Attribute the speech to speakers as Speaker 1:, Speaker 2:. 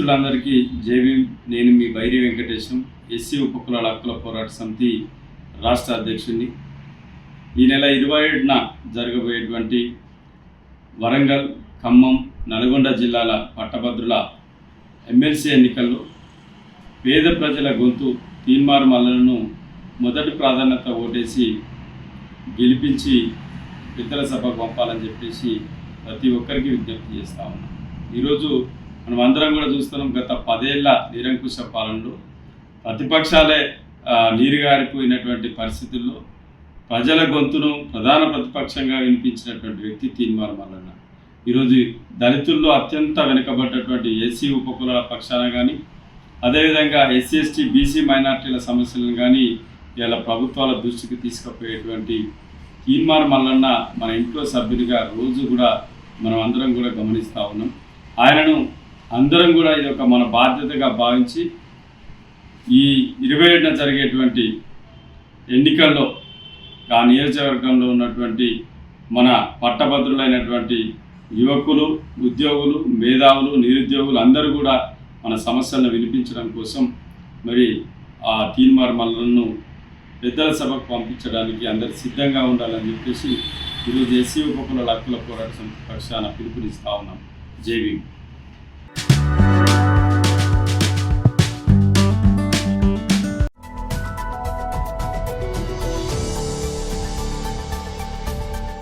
Speaker 1: మిత్రులందరికీ జేబీ. నేను మీ బైరి వెంకటేశం, ఎస్సీ ఉపకులాల హక్కుల పోరాట సమితి రాష్ట్ర అధ్యక్షుడిని. ఈ నెల 27న జరగబోయేటువంటి వరంగల్, ఖమ్మం, నల్గొండ జిల్లాల పట్టభద్రుల ఎమ్మెల్సీ ఎన్నికల్లో పేద ప్రజల గొంతు తీన్మార్ మల్లలను మొదటి ప్రాధాన్యత ఓటేసి గెలిపించి పెద్దల సభకు పంపాలని చెప్పేసి ప్రతి ఒక్కరికి విజ్ఞప్తి చేస్తూ ఉన్నాం. ఈరోజు మనం అందరం కూడా చూస్తున్నాం, గత 10 ఏళ్ల నిరంకుశ పాలనలో ప్రతిపక్షాలే నీరుగారిపోయినటువంటి పరిస్థితుల్లో ప్రజల గొంతును ప్రధాన ప్రతిపక్షంగా వినిపించినటువంటి వ్యక్తి తీన్మార్ మల్లన్న. ఈరోజు దళితుల్లో అత్యంత వెనుకబడ్డటువంటి ఎస్సీ ఉపకులాల పక్షాన కానీ, అదేవిధంగా ఎస్సీ ఎస్టీ బీసీ మైనార్టీల సమస్యలను కానీ ఇలా ప్రభుత్వాల దృష్టికి తీసుకుపోయేటువంటి తీన్మార్ మల్లన్న మన ఇంట్లో సభ్యుడిగా రోజు కూడా మనం అందరం కూడా గమనిస్తూ ఉన్నాం. ఆయనను అందరం కూడా ఇది ఒక మన బాధ్యతగా భావించి ఈ 27న జరిగేటువంటి ఎన్నికల్లో ఆ నియోజకవర్గంలో ఉన్నటువంటి మన పట్టభద్రులైనటువంటి యువకులు, ఉద్యోగులు, మేధావులు, నిరుద్యోగులు అందరూ కూడా మన సమస్యలను వినిపించడం కోసం మరి ఆ తీన్మార్ మల్లలను పెద్దల సభకు పంపించడానికి అందరు సిద్ధంగా ఉండాలని చెప్పేసి ఈరోజు ఎస్సీ ఉపకులాల హక్కుల పోరాట సమితి పక్షాన పిలుపునిస్తూ ఉన్నాం. జై భీమ్.